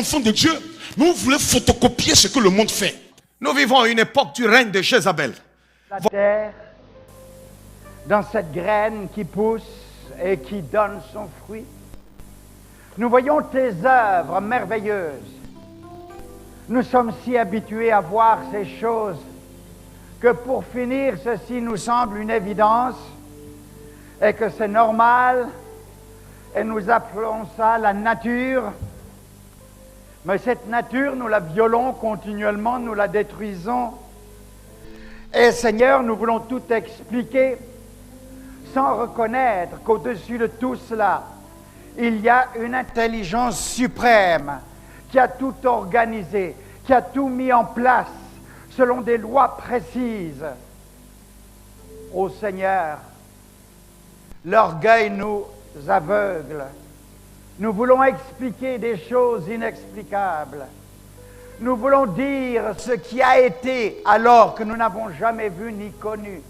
enfants de Dieu, mais vous voulez photocopier ce que le monde fait. Nous vivons à une époque du règne de Jézabel. La terre, dans cette graine qui pousse et qui donne son fruit, nous voyons tes œuvres merveilleuses. Nous sommes si habitués à voir ces choses que pour finir, ceci nous semble une évidence et que c'est normal et nous appelons ça la nature. Mais cette nature, nous la violons continuellement, nous la détruisons. Et Seigneur, nous voulons tout expliquer sans reconnaître qu'au-dessus de tout cela, il y a une intelligence suprême qui a tout organisé, qui a tout mis en place selon des lois précises. Ô Seigneur, l'orgueil nous aveugle. Nous voulons expliquer des choses inexplicables. Nous voulons dire ce qui a été alors que nous n'avons jamais vu ni connu.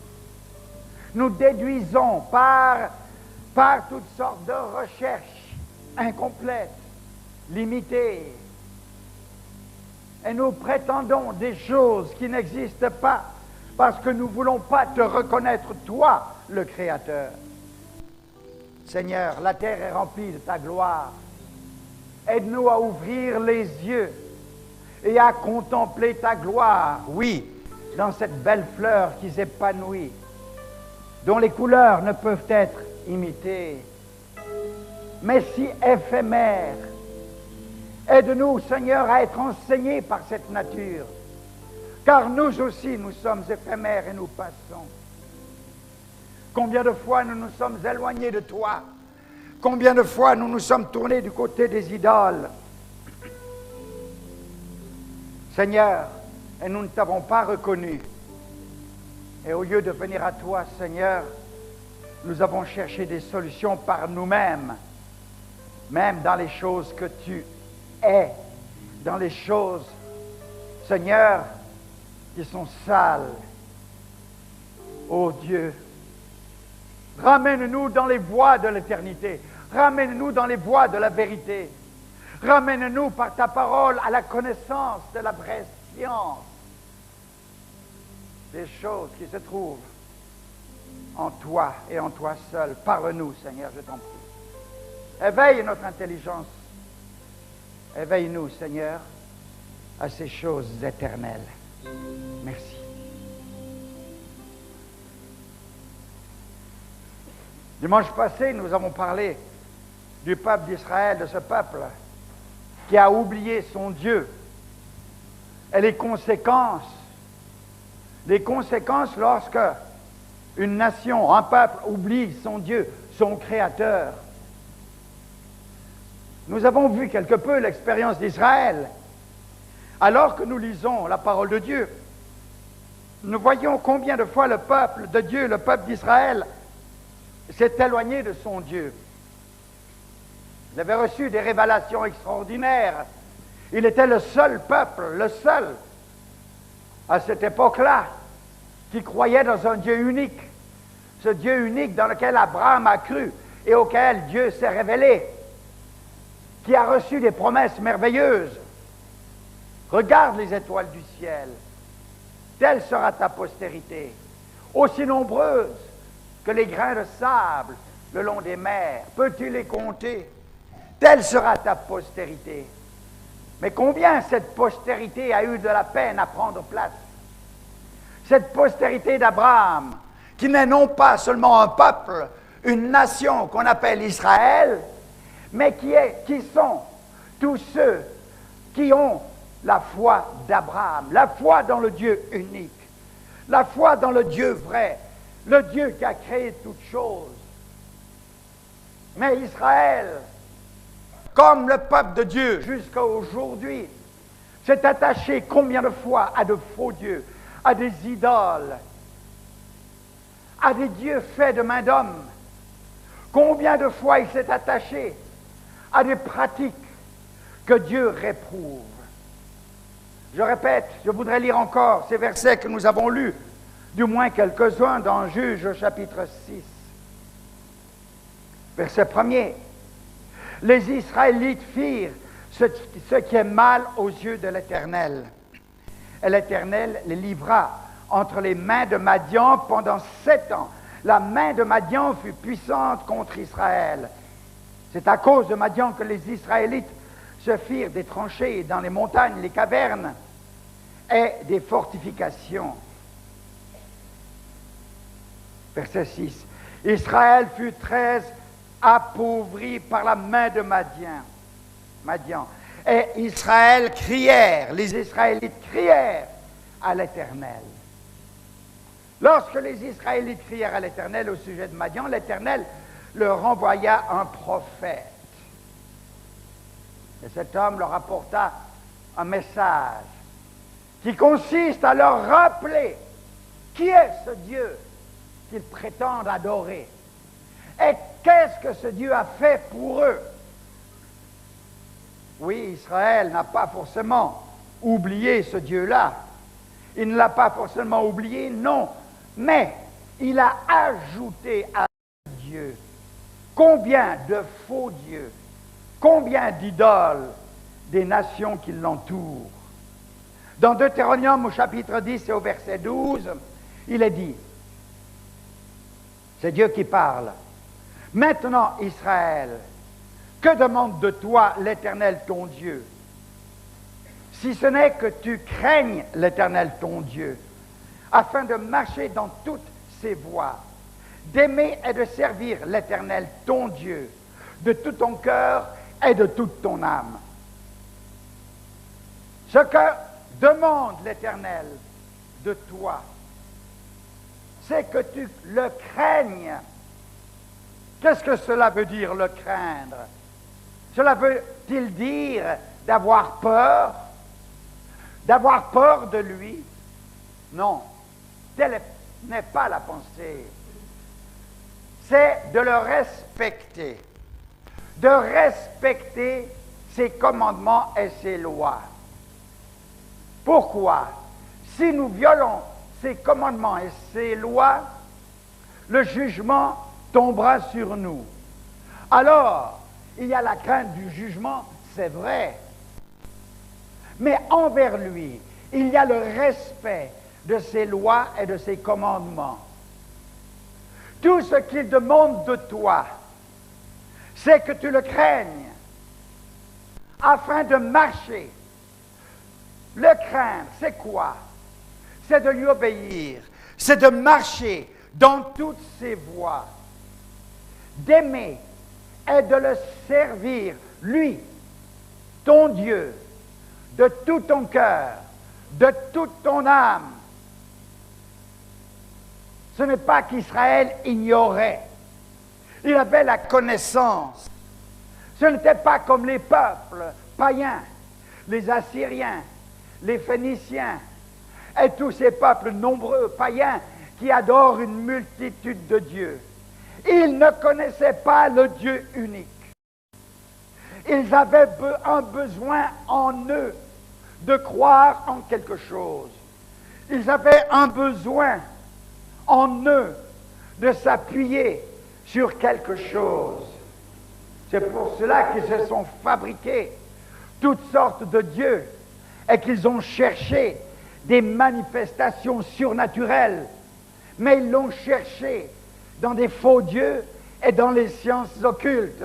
Nous déduisons par toutes sortes de recherches incomplètes, limitées. Et nous prétendons des choses qui n'existent pas parce que nous ne voulons pas te reconnaître, toi, le Créateur. Seigneur, la terre est remplie de ta gloire. Aide-nous à ouvrir les yeux et à contempler ta gloire, oui, dans cette belle fleur qui s'épanouit, dont les couleurs ne peuvent être imitées, mais si éphémères. Aide-nous, Seigneur, à être enseignés par cette nature, car nous aussi, nous sommes éphémères et nous passons. Combien de fois nous nous sommes éloignés de toi? Combien de fois nous nous sommes tournés du côté des idoles? Seigneur, et nous ne t'avons pas reconnu. Et au lieu de venir à toi, Seigneur, nous avons cherché des solutions par nous-mêmes, même dans les choses que tu es, dans les choses, Seigneur, qui sont sales. Ô Dieu, ramène-nous dans les voies de l'éternité. Ramène-nous dans les voies de la vérité. Ramène-nous par ta parole à la connaissance de la vraie science des choses qui se trouvent en toi et en toi seul. Parle-nous, Seigneur, je t'en prie. Éveille notre intelligence. Éveille-nous, Seigneur, à ces choses éternelles. Merci. Dimanche passé, nous avons parlé du peuple d'Israël, de ce peuple qui a oublié son Dieu et les conséquences lorsque une nation, un peuple oublie son Dieu, son Créateur. Nous avons vu quelque peu l'expérience d'Israël. Alors que nous lisons la parole de Dieu, nous voyons combien de fois le peuple de Dieu, le peuple d'Israël, s'est éloigné de son Dieu. Il avait reçu des révélations extraordinaires. Il était le seul peuple, le seul, à cette époque-là, qui croyait dans un Dieu unique. Ce Dieu unique dans lequel Abraham a cru et auquel Dieu s'est révélé, qui a reçu des promesses merveilleuses. Regarde les étoiles du ciel. Telle sera ta postérité, aussi nombreuse que les grains de sable le long des mers. Peux-tu les compter? Telle sera ta postérité. Mais combien cette postérité a eu de la peine à prendre place? Cette postérité d'Abraham, qui n'est non pas seulement un peuple, une nation qu'on appelle Israël, mais qui sont tous ceux qui ont la foi d'Abraham, la foi dans le Dieu unique, la foi dans le Dieu vrai, le Dieu qui a créé toutes choses. Mais Israël, comme le peuple de Dieu jusqu'à aujourd'hui, s'est attaché combien de fois à de faux dieux, à des idoles, à des dieux faits de main d'homme. Combien de fois il s'est attaché à des pratiques que Dieu réprouve. Je répète, je voudrais lire encore ces versets que nous avons lus, du moins quelques-uns dans Juges chapitre 6. Verset 1er. Les Israélites firent ce qui est mal aux yeux de l'Éternel. Et l'Éternel les livra entre les mains de Madian pendant 7 ans. La main de Madian fut puissante contre Israël. C'est à cause de Madian que les Israélites se firent des tranchées dans les montagnes, les cavernes et des fortifications. Verset 6. Israël fut très appauvri par la main de Madian. Et Israël crièrent, les Israélites crièrent à l'Éternel. Lorsque les Israélites crièrent à l'Éternel au sujet de Madian, l'Éternel leur envoya un prophète. Et cet homme leur apporta un message qui consiste à leur rappeler qui est ce Dieu qu'ils prétendent adorer et qu'est-ce que ce Dieu a fait pour eux. Oui, Israël n'a pas forcément oublié ce Dieu-là. Il ne l'a pas forcément oublié, non. Mais il a ajouté à Dieu combien de faux dieux, combien d'idoles des nations qui l'entourent. Dans Deutéronome au chapitre 10 et au verset 12, il est dit, c'est Dieu qui parle. Maintenant, Israël, que demande de toi l'Éternel ton Dieu? Si ce n'est que tu craignes l'Éternel ton Dieu, afin de marcher dans toutes ses voies, d'aimer et de servir l'Éternel ton Dieu, de tout ton cœur et de toute ton âme. Ce que demande l'Éternel de toi, c'est que tu le craignes. Qu'est-ce que cela veut dire, le craindre? Cela veut-il dire d'avoir peur? D'avoir peur de lui? Non, telle n'est pas la pensée. C'est de le respecter. De respecter ses commandements et ses lois. Pourquoi? Si nous violons ses commandements et ses lois, le jugement tombera sur nous. Alors, il y a la crainte du jugement, c'est vrai. Mais envers lui, il y a le respect de ses lois et de ses commandements. Tout ce qu'il demande de toi, c'est que tu le craignes, afin de marcher. Le craindre, c'est quoi? C'est de lui obéir, c'est de marcher dans toutes ses voies, d'aimer et de le servir, lui, ton Dieu, de tout ton cœur, de toute ton âme. Ce n'est pas qu'Israël ignorait. Il avait la connaissance. Ce n'était pas comme les peuples païens, les Assyriens, les Phéniciens et tous ces peuples nombreux païens qui adorent une multitude de dieux. Ils ne connaissaient pas le Dieu unique. Ils avaient un besoin en eux de croire en quelque chose. Ils avaient un besoin en eux de s'appuyer sur quelque chose. C'est pour cela qu'ils se sont fabriqués toutes sortes de dieux et qu'ils ont cherché des manifestations surnaturelles. Mais ils l'ont cherché dans des faux dieux et dans les sciences occultes.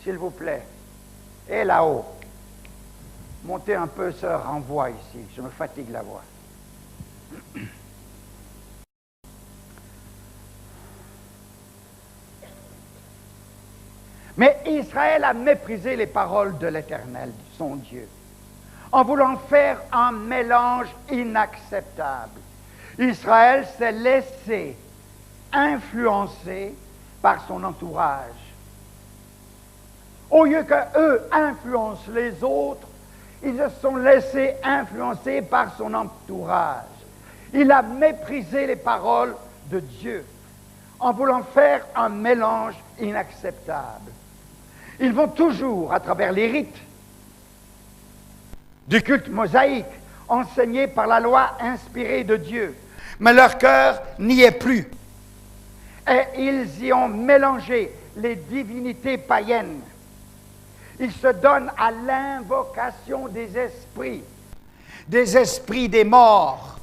S'il vous plaît. Et là-haut. Montez un peu ce renvoi ici. Je me fatigue la voix. Mais Israël a méprisé les paroles de l'Éternel, son Dieu, en voulant faire un mélange inacceptable. Israël s'est laissé influencer par son entourage. Au lieu qu'eux influencent les autres, ils se sont laissés influencer par son entourage. Il a méprisé les paroles de Dieu en voulant faire un mélange inacceptable. Ils vont toujours, à travers les rites du culte mosaïque, enseignés par la loi inspirée de Dieu, mais leur cœur n'y est plus. Et ils y ont mélangé les divinités païennes. Il se donne à l'invocation des esprits des morts.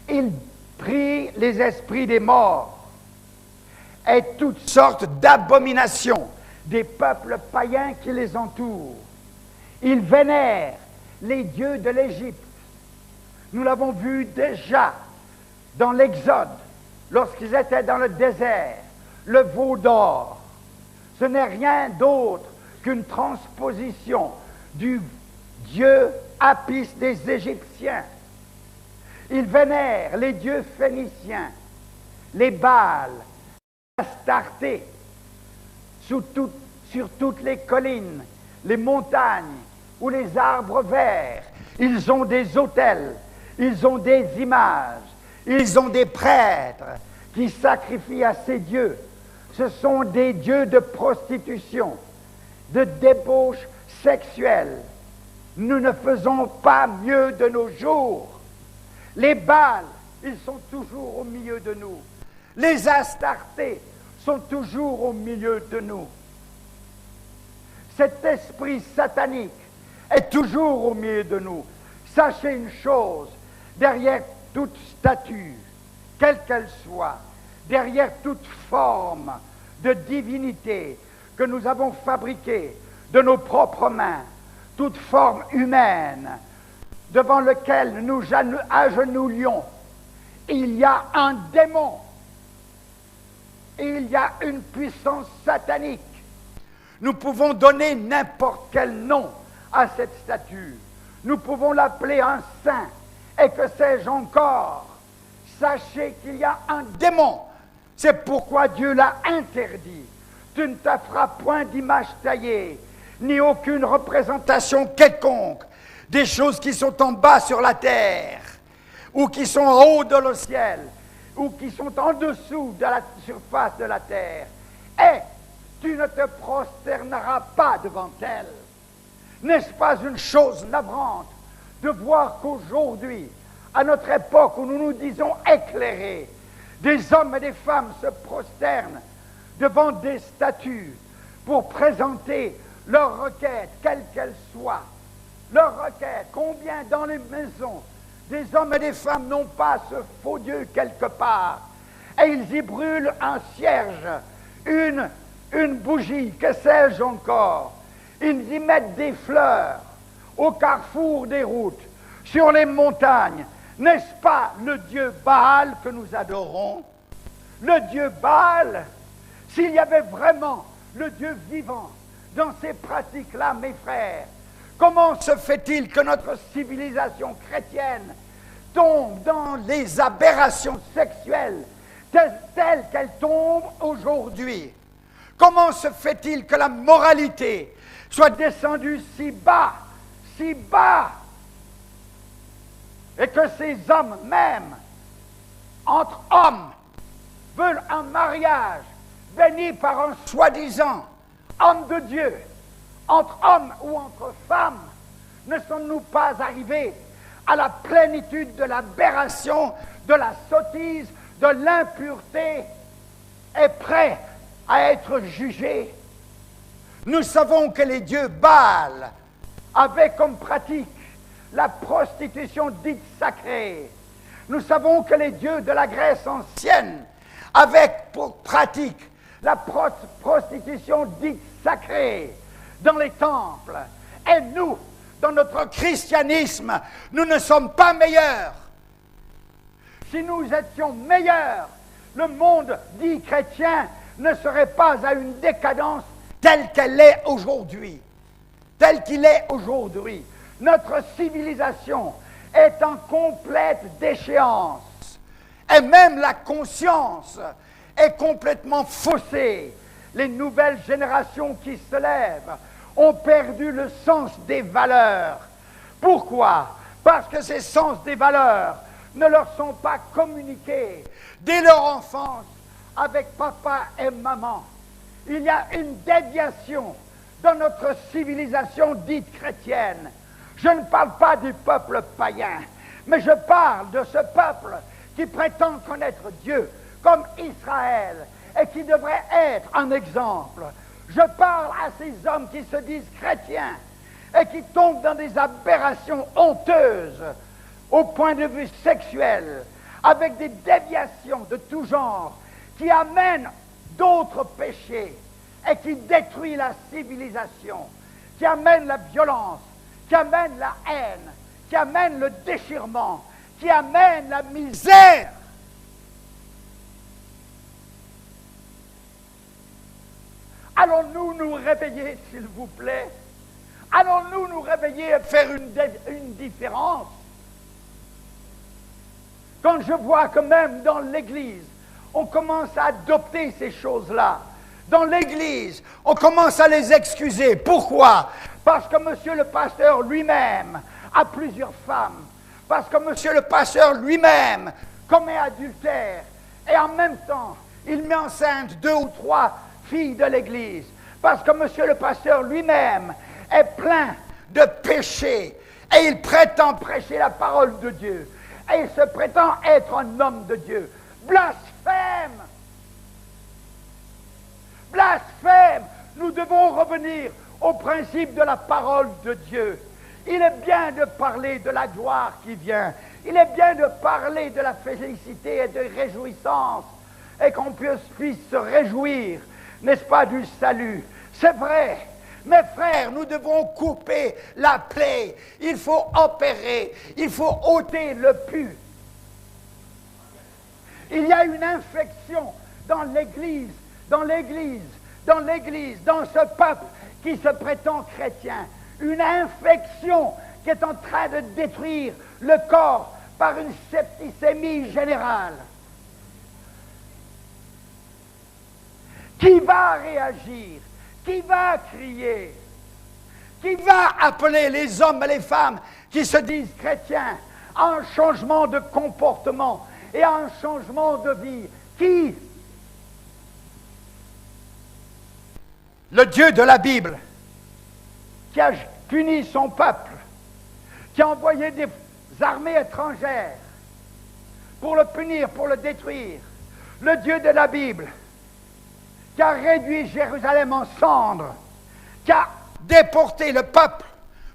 Il prie les esprits des morts et toutes sortes d'abominations des peuples païens qui les entourent. Il vénère les dieux de l'Égypte. Nous l'avons vu déjà dans l'Exode, lorsqu'ils étaient dans le désert, le veau d'or. Ce n'est rien d'autre qu'une transposition du dieu Apis des Égyptiens. Il vénère les dieux phéniciens, les Baals, l'Astarté, sur toutes les collines, les montagnes ou les arbres verts. Ils ont des autels, ils ont des images, ils ont des prêtres qui sacrifient à ces dieux. Ce sont des dieux de prostitution, de débauche sexuelle. Nous ne faisons pas mieux de nos jours. Les Baals, ils sont toujours au milieu de nous. Les Astartés sont toujours au milieu de nous. Cet esprit satanique est toujours au milieu de nous. Sachez une chose, derrière toute statue, quelle qu'elle soit, derrière toute forme de divinité que nous avons fabriquée de nos propres mains, toute forme humaine devant lequel nous agenouillons, il y a un démon, il y a une puissance satanique. Nous pouvons donner n'importe quel nom à cette statue. Nous pouvons l'appeler un saint, et que sais-je encore. Sachez qu'il y a un démon. C'est pourquoi Dieu l'a interdit. Tu ne te feras point d'image taillée, ni aucune représentation quelconque des choses qui sont en bas sur la terre, ou qui sont en haut dans le ciel, ou qui sont en dessous de la surface de la terre. Et tu ne te prosterneras pas devant elles. N'est-ce pas une chose navrante de voir qu'aujourd'hui, à notre époque où nous nous disons éclairés, des hommes et des femmes se prosternent devant des statues pour présenter leurs requêtes, quelles qu'elles soient. Leurs requêtes, combien dans les maisons des hommes et des femmes n'ont pas ce faux Dieu quelque part, et ils y brûlent un cierge, une bougie, que sais-je encore. Ils y mettent des fleurs au carrefour des routes, sur les montagnes. N'est-ce pas le Dieu Baal que nous adorons? Le Dieu Baal, s'il y avait vraiment le Dieu vivant dans ces pratiques-là, mes frères, comment se fait-il que notre civilisation chrétienne tombe dans les aberrations sexuelles telles qu'elles tombent aujourd'hui? Comment se fait-il que la moralité soit descendue si bas, et que ces hommes même, entre hommes, veulent un mariage béni par un soi-disant homme de Dieu? Entre hommes ou entre femmes, ne sommes-nous pas arrivés à la plénitude de l'aberration, de la sottise, de l'impureté, et prêts à être jugés? Nous savons que les dieux Baal avaient comme pratique la prostitution dite sacrée. Nous savons que les dieux de la Grèce ancienne avaient pour pratique la prostitution dite sacrée dans les temples. Et nous, dans notre christianisme, nous ne sommes pas meilleurs. Si nous étions meilleurs, le monde dit chrétien ne serait pas à une décadence telle qu'elle est aujourd'hui. Tel qu'il est aujourd'hui. Notre civilisation est en complète déchéance. Et même la conscience est complètement faussée. Les nouvelles générations qui se lèvent ont perdu le sens des valeurs. Pourquoi? Parce que ces sens des valeurs ne leur sont pas communiqués dès leur enfance avec papa et maman. Il y a une déviation dans notre civilisation dite chrétienne. Je ne parle pas du peuple païen, mais je parle de ce peuple qui prétend connaître Dieu comme Israël et qui devrait être un exemple Je parle à ces hommes qui se disent chrétiens et qui tombent dans des aberrations honteuses au point de vue sexuel, avec des déviations de tout genre qui amènent d'autres péchés et qui détruisent la civilisation, qui amènent la violence, qui amènent la haine, qui amènent le déchirement, qui amènent la misère. Allons-nous nous réveiller, s'il vous plaît? Allons-nous nous réveiller et faire une différence? Quand je vois que même dans l'Église, on commence à adopter ces choses-là. Dans l'Église, on commence à les excuser. Pourquoi? Parce que monsieur le pasteur lui-même a plusieurs femmes. Parce que monsieur le pasteur lui-même commet adultère. Et en même temps, il met enceinte 2 ou 3 filles de l'Église. Parce que monsieur le pasteur lui-même est plein de péchés. Et il prétend prêcher la parole de Dieu. Et il se prétend être un homme de Dieu. Blasphème! Blasphème! Nous devons revenir au principe de la parole de Dieu. Il est bien de parler de la gloire qui vient. Il est bien de parler de la félicité et de réjouissance. Et qu'on puisse se réjouir, n'est-ce pas, du salut. C'est vrai. Mes frères, nous devons couper la plaie. Il faut opérer. Il faut ôter le pu. Il y a une infection dans l'Église, dans ce peuple qui se prétend chrétien. Une infection qui est en train de détruire le corps par une septicémie générale. Qui va réagir? Qui va crier? Qui va appeler les hommes et les femmes qui se disent chrétiens à un changement de comportement et à un changement de vie? Qui? Le Dieu de la Bible, qui a puni son peuple, qui a envoyé des armées étrangères pour le punir, pour le détruire. Le Dieu de la Bible, qui a réduit Jérusalem en cendres, qui a déporté le peuple,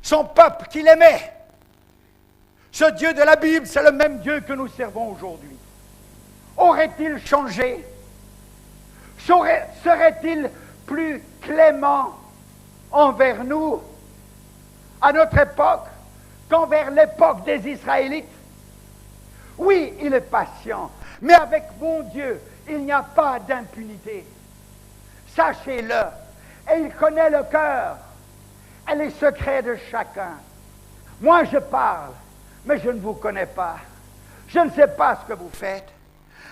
son peuple qu'il aimait. Ce Dieu de la Bible, c'est le même Dieu que nous servons aujourd'hui. Aurait-il changé? Serait-il plus clément envers nous, à notre époque, qu'envers l'époque des Israélites? Oui, il est patient, mais avec mon Dieu, il n'y a pas d'impunité. Sachez-le, et il connaît le cœur et les secrets de chacun. Moi, je parle, mais je ne vous connais pas. Je ne sais pas ce que vous faites.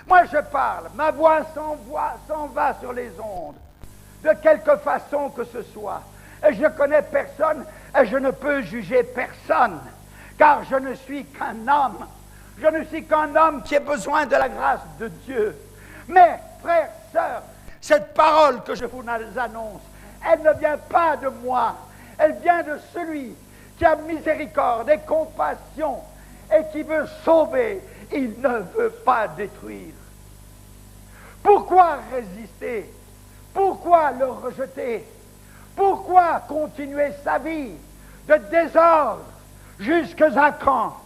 Moi, je parle, ma voix s'en va sur les ondes, de quelque façon que ce soit. Et je connais personne, et je ne peux juger personne, car je ne suis qu'un homme. Je ne suis qu'un homme qui a besoin de la grâce de Dieu. Mais, frères, sœurs, cette parole que je vous annonce, elle ne vient pas de moi. Elle vient de celui qui a miséricorde et compassion et qui veut sauver. Il ne veut pas détruire. Pourquoi résister? Pourquoi le rejeter? Pourquoi continuer sa vie de désordre jusqu'à quand?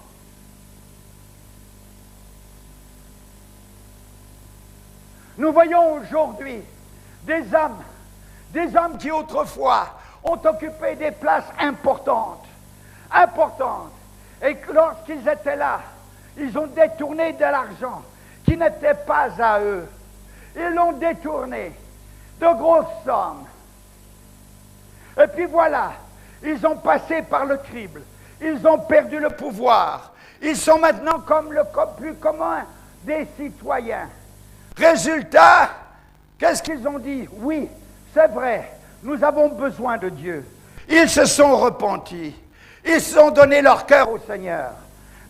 Nous voyons aujourd'hui des hommes qui autrefois ont occupé des places importantes, et que lorsqu'ils étaient là, ils ont détourné de l'argent qui n'était pas à eux. Ils l'ont détourné de grosses sommes. Et puis voilà, ils ont passé par le crible, ils ont perdu le pouvoir, ils sont maintenant comme le plus commun des citoyens. Résultat, qu'est-ce qu'ils ont dit? Oui, c'est vrai, nous avons besoin de Dieu. Ils se sont repentis. Ils se sont donné leur cœur au Seigneur.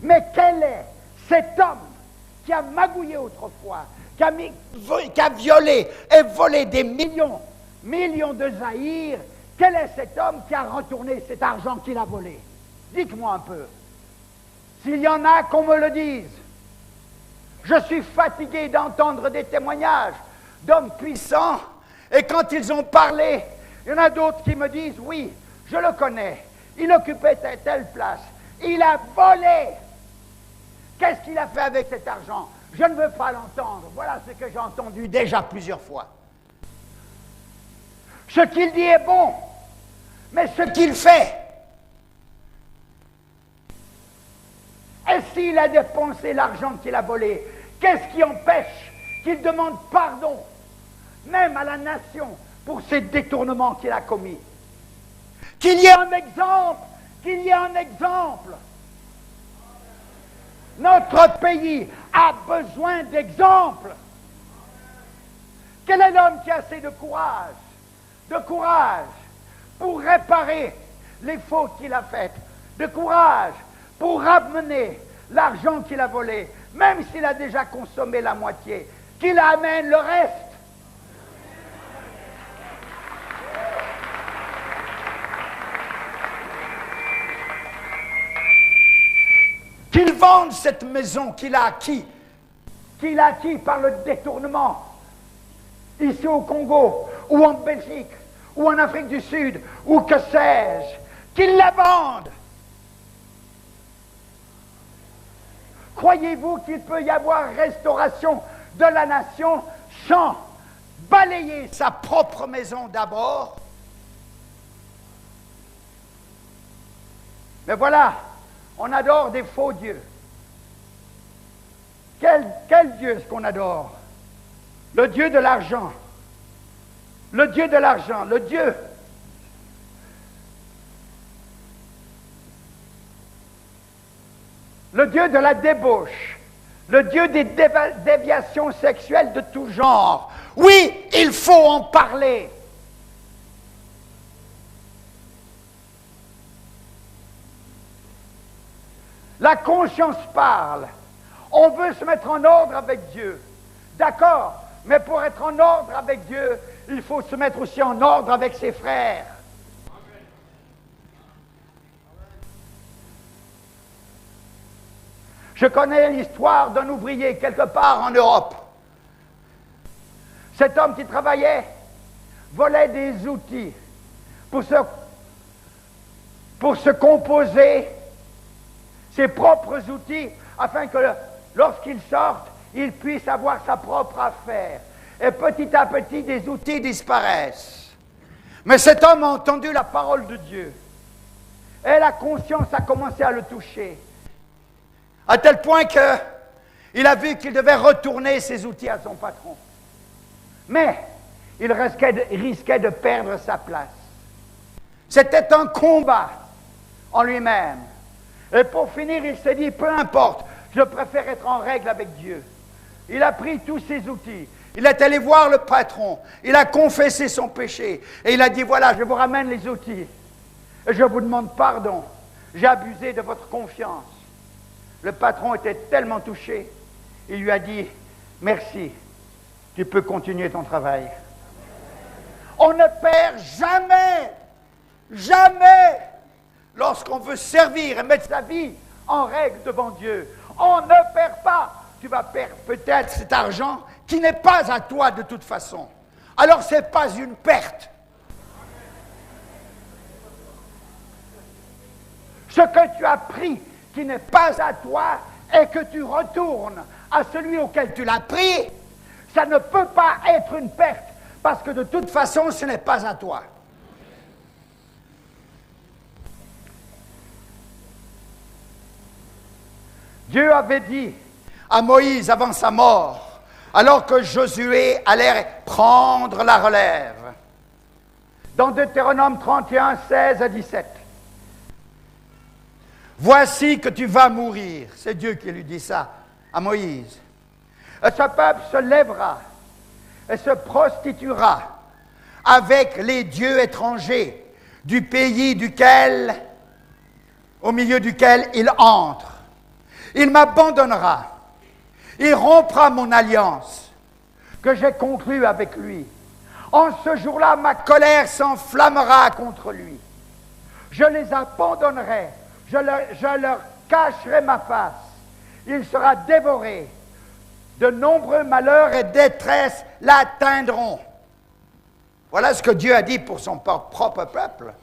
Mais quel est cet homme qui a magouillé autrefois, qui a violé et volé des millions de zaïrs? Quel est cet homme qui a retourné cet argent qu'il a volé? Dites-moi un peu. S'il y en a, qu'on me le dise. Je suis fatigué d'entendre des témoignages d'hommes puissants, et quand ils ont parlé, Il y en a d'autres qui me disent, oui, je le connais, il occupait telle place, il a volé. Qu'est-ce qu'il a fait avec cet argent? Je ne veux pas l'entendre. Voilà ce que j'ai entendu déjà plusieurs fois. Ce qu'il dit est bon, mais ce qu'il fait, et s'il a dépensé l'argent qu'il a volé, qu'est-ce qui empêche qu'il demande pardon, même à la nation, pour ces détournements qu'il a commis? Qu'il y ait un exemple, qu'il y ait un exemple. Notre pays a besoin d'exemples. Quel est l'homme qui a assez de courage pour réparer les fautes qu'il a faites, de courage pour ramener l'argent qu'il a volé, même s'il a déjà consommé la moitié, qu'il amène le reste? Qu'il vende cette maison qu'il a acquis par le détournement, ici au Congo, ou en Belgique, ou en Afrique du Sud, ou que sais-je, qu'il la vende. Croyez-vous qu'il peut y avoir restauration de la nation sans balayer sa propre maison d'abord? Mais voilà, on adore des faux dieux. Quel Dieu est-ce qu'on adore? Le Dieu de l'argent. Le Dieu de l'argent, le Dieu. Le Dieu de la débauche. Le Dieu des déviations sexuelles de tout genre. Oui, il faut en parler. La conscience parle. On veut se mettre en ordre avec Dieu. D'accord, mais pour être en ordre avec Dieu, il faut se mettre aussi en ordre avec ses frères. Je connais l'histoire d'un ouvrier quelque part en Europe. Cet homme qui travaillait volait des outils pour se composer ses propres outils, afin que lorsqu'il sorte, il puisse avoir sa propre affaire. Et petit à petit, des outils disparaissent. Mais cet homme a entendu la parole de Dieu. Et la conscience a commencé à le toucher. À tel point qu'il a vu qu'il devait retourner ses outils à son patron. Mais il risquait de perdre sa place. C'était un combat en lui-même. Et pour finir, il s'est dit, peu importe, je préfère être en règle avec Dieu. Il a pris tous ses outils. Il est allé voir le patron. Il a confessé son péché. Et il a dit, voilà, je vous ramène les outils. Et je vous demande pardon. J'ai abusé de votre confiance. Le patron était tellement touché. Il lui a dit, merci, tu peux continuer ton travail. On ne perd jamais, lorsqu'on veut servir et mettre sa vie en règle devant Dieu. On ne perd pas. Tu vas perdre peut-être cet argent qui n'est pas à toi de toute façon. Alors ce n'est pas une perte. Ce que tu as pris qui n'est pas à toi et que tu retournes à celui auquel tu l'as pris, ça ne peut pas être une perte parce que de toute façon ce n'est pas à toi. Dieu avait dit à Moïse avant sa mort, alors que Josué allait prendre la relève, dans Deutéronome 31, 16 à 17. Voici que tu vas mourir. C'est Dieu qui lui dit ça à Moïse. Et ce peuple se lèvera et se prostituera avec les dieux étrangers du pays au milieu duquel il entre. Il m'abandonnera. Il rompra mon alliance que j'ai conclue avec lui. En ce jour-là, ma colère s'enflammera contre lui. Je les abandonnerai. Je leur cacherai ma face. Il sera dévoré. De nombreux malheurs et détresses l'atteindront. Voilà ce que Dieu a dit pour son propre peuple.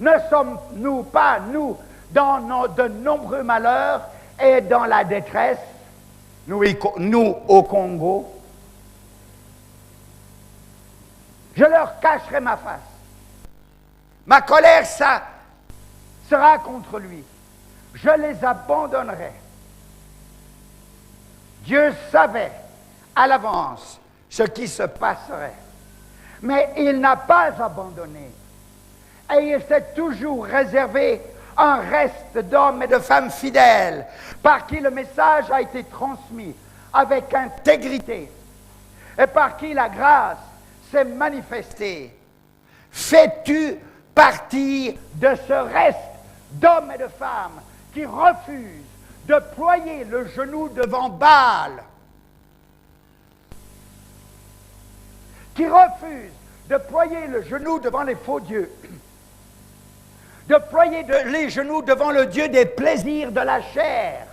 Ne sommes-nous pas, nous, dans de nombreux malheurs et dans la détresse, nous au Congo? Je leur cacherai ma face. Ma colère, ça sera contre lui. Je les abandonnerai. Dieu savait à l'avance ce qui se passerait. Mais il n'a pas abandonné. Et il s'est toujours réservé un reste d'hommes et de femmes fidèles par qui le message a été transmis avec intégrité et par qui la grâce s'est manifestée. Fais-tu partie de ce reste d'hommes et de femmes qui refusent de ployer le genou devant Baal, qui refusent de ployer le genou devant les faux dieux, de ployer les genoux devant le Dieu des plaisirs de la chair,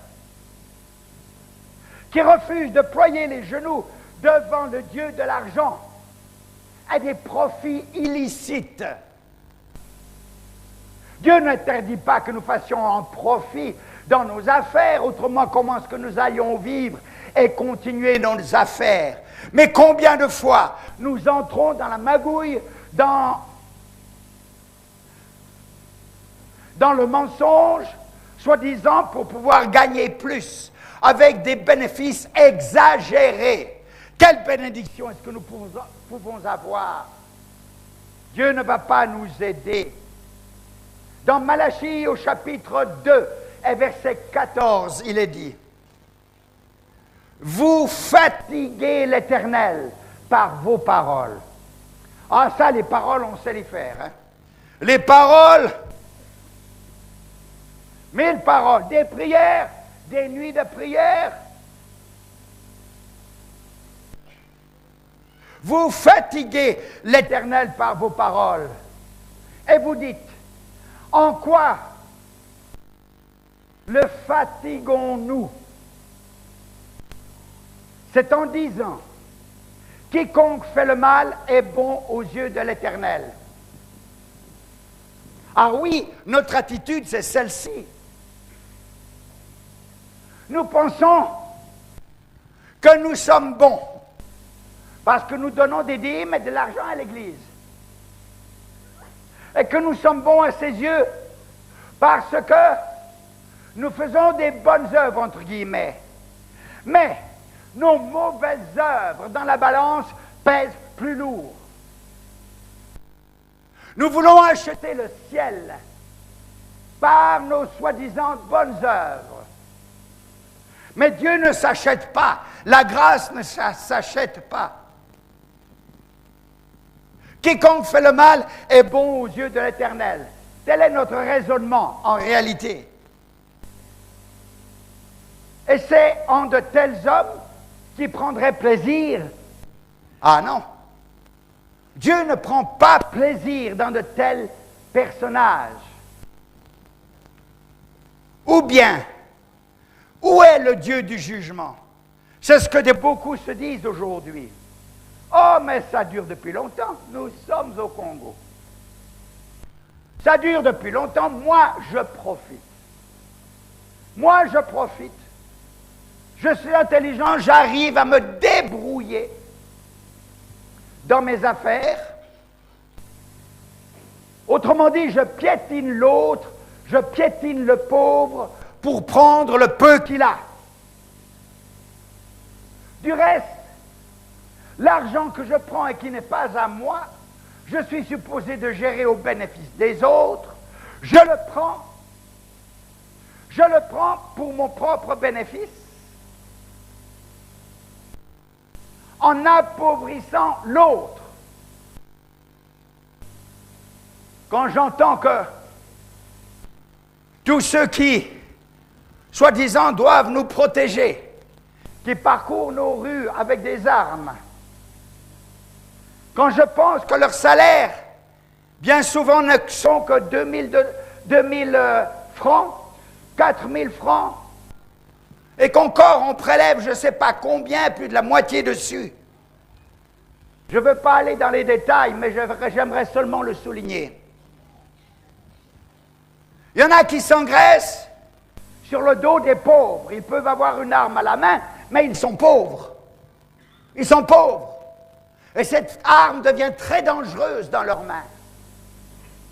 qui refusent de ployer les genoux devant le Dieu de l'argent et des profits illicites. Dieu n'interdit pas que nous fassions un profit dans nos affaires, autrement comment est-ce que nous allions vivre et continuer nos affaires? Mais combien de fois nous entrons dans la magouille, dans le mensonge, soi-disant pour pouvoir gagner plus, avec des bénéfices exagérés. Quelle bénédiction est-ce que nous pouvons avoir? Dieu ne va pas nous aider. Dans Malachie au chapitre 2 et verset 14, il est dit: vous fatiguez l'Éternel par vos paroles. Ah ça, les paroles, on sait les faire. Hein? Les paroles, 1000 paroles, des prières, des nuits de prière. Vous fatiguez l'Éternel par vos paroles. Et vous dites: en quoi le fatiguons-nous? C'est en disant: quiconque fait le mal est bon aux yeux de l'Éternel. Ah oui, notre attitude, c'est celle-ci. Nous pensons que nous sommes bons parce que nous donnons des dîmes et de l'argent à l'Église. Et que nous sommes bons à ses yeux parce que nous faisons des bonnes œuvres, entre guillemets. Mais nos mauvaises œuvres dans la balance pèsent plus lourd. Nous voulons acheter le ciel par nos soi-disant bonnes œuvres. Mais Dieu ne s'achète pas. La grâce ne s'achète pas. Quiconque fait le mal est bon aux yeux de l'Éternel. Tel est notre raisonnement en réalité. Et c'est en de tels hommes qui prendraient plaisir. Ah non! Dieu ne prend pas plaisir dans de tels personnages. Ou bien, où est le Dieu du jugement? C'est ce que beaucoup se disent aujourd'hui. Oh, mais ça dure depuis longtemps. Nous sommes au Congo. Ça dure depuis longtemps. Moi, je profite. Moi, je profite. Je suis intelligent, j'arrive à me débrouiller dans mes affaires. Autrement dit, je piétine l'autre, je piétine le pauvre pour prendre le peu qu'il a. Du reste, l'argent que je prends et qui n'est pas à moi, je suis supposé de gérer au bénéfice des autres. Je le prends pour mon propre bénéfice, en appauvrissant l'autre. Quand j'entends que tous ceux qui, soi-disant, doivent nous protéger, qui parcourent nos rues avec des armes, quand je pense que leurs salaires, bien souvent, ne sont que 2000 francs, 4000 francs, et qu'encore on prélève je ne sais pas combien, plus de la moitié dessus. Je ne veux pas aller dans les détails, mais j'aimerais seulement le souligner. Il y en a qui s'engraissent sur le dos des pauvres. Ils peuvent avoir une arme à la main, mais ils sont pauvres. Ils sont pauvres. Et cette arme devient très dangereuse dans leurs mains.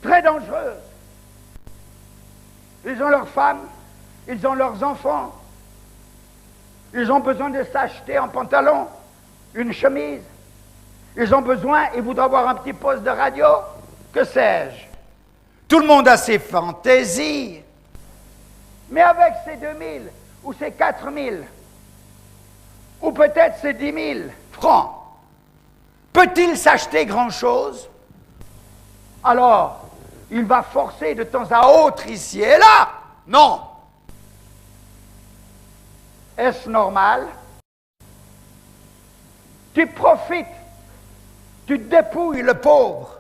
Très dangereuse. Ils ont leurs femmes, ils ont leurs enfants. Ils ont besoin de s'acheter un pantalon, une chemise. Ils ont besoin, ils voudraient avoir un petit poste de radio. Que sais-je? Tout le monde a ses fantaisies. Mais avec ces 2000 ou ces 4000, ou peut-être ces 10 000 francs, peut-il s'acheter grand-chose? Alors, il va forcer de temps à autre ici et là. Non. Est-ce normal? Tu profites, tu dépouilles le pauvre.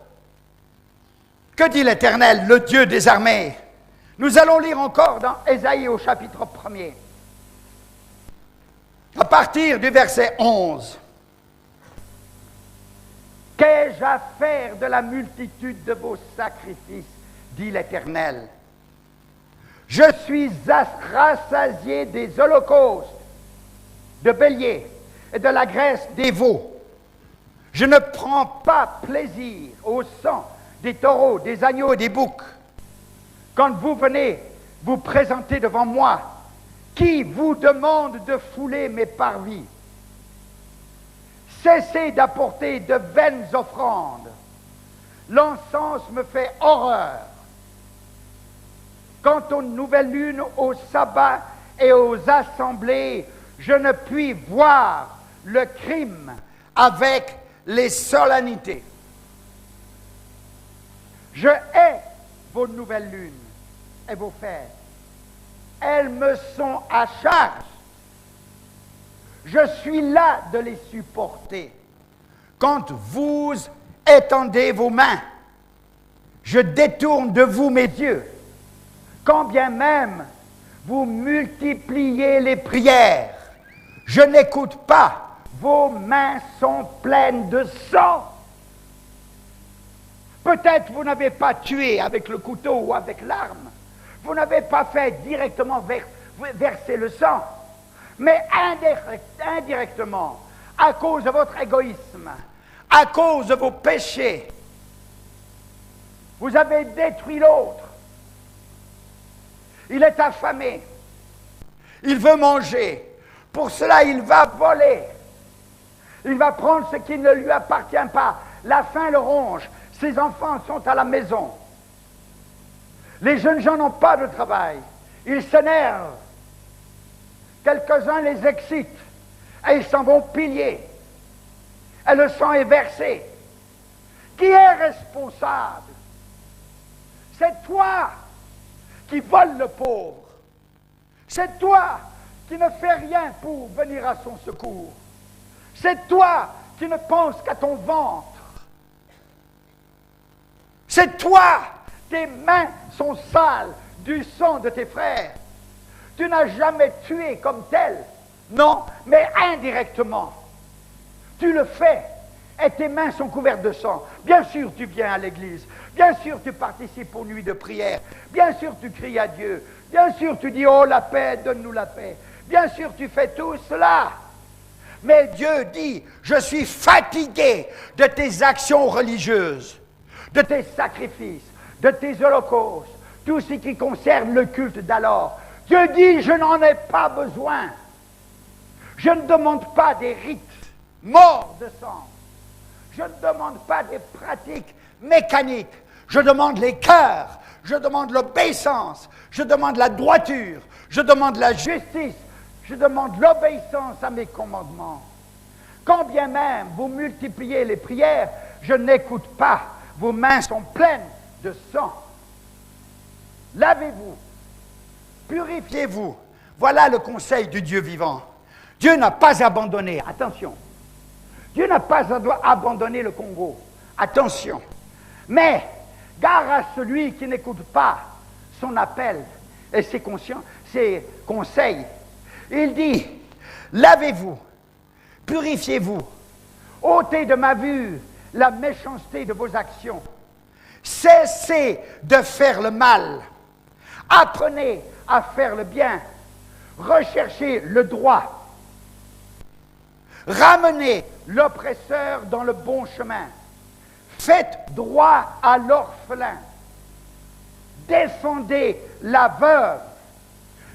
Que dit l'Éternel, le Dieu des armées? Nous allons lire encore dans Ésaïe au chapitre 1er. À partir du verset 11. Qu'ai-je à faire de la multitude de vos sacrifices, dit l'Éternel. Je suis rassasié des holocaustes, de béliers et de la graisse des veaux. Je ne prends pas plaisir au sang des taureaux, des agneaux et des boucs. Quand vous venez vous présenter devant moi, qui vous demande de fouler mes parvis? Cessez d'apporter de vaines offrandes. L'encens me fait horreur. Quant aux nouvelles lunes, au sabbat et aux assemblées, je ne puis voir le crime avec les solennités. Je hais vos nouvelles lunes et vos fêtes. Elles me sont à charge. Je suis là de les supporter. Quand vous étendez vos mains, je détourne de vous mes yeux. Quand bien même vous multipliez les prières, je n'écoute pas. Vos mains sont pleines de sang. Peut-être vous n'avez pas tué avec le couteau ou avec l'arme. Vous n'avez pas fait directement verser le sang. Mais indirectement, à cause de votre égoïsme, à cause de vos péchés, vous avez détruit l'autre. Il est affamé. Il veut manger. Pour cela, il va voler. Il va prendre ce qui ne lui appartient pas. La faim le ronge. Ses enfants sont à la maison. Les jeunes gens n'ont pas de travail. Ils s'énervent. Quelques-uns les excitent. Et ils s'en vont piller. Et le sang est versé. Qui est responsable? C'est toi qui voles le pauvre. C'est toi qui ne fais rien pour venir à son secours. C'est toi qui ne penses qu'à ton ventre. C'est toi, tes mains sont sales du sang de tes frères. Tu n'as jamais tué comme tel. Non, mais indirectement. Tu le fais et tes mains sont couvertes de sang. Bien sûr, tu viens à l'église. Bien sûr, tu participes aux nuits de prière. Bien sûr, tu cries à Dieu. Bien sûr, tu dis, oh la paix, donne-nous la paix. Bien sûr, tu fais tout cela. Mais Dieu dit, je suis fatigué de tes actions religieuses, de tes sacrifices, de tes holocaustes, tout ce qui concerne le culte d'alors. Dieu dit, je n'en ai pas besoin. Je ne demande pas des rites morts de sang. Je ne demande pas des pratiques mécaniques. Je demande les cœurs. Je demande l'obéissance. Je demande la droiture. Je demande la justice. Je demande l'obéissance à mes commandements. Quand bien même vous multipliez les prières, je n'écoute pas. Vos mains sont pleines de sang. Lavez-vous. Purifiez-vous. Voilà le conseil du Dieu vivant. Dieu n'a pas abandonné. Attention. Dieu n'a pas abandonné le Congo. Attention. Mais, gare à celui qui n'écoute pas son appel et ses conseils. Il dit, lavez-vous, purifiez-vous, Ôtez de ma vue la méchanceté de vos actions. Cessez de faire le mal. Apprenez à faire le bien. Recherchez le droit. Ramenez l'oppresseur dans le bon chemin. Faites droit à l'orphelin. Défendez la veuve.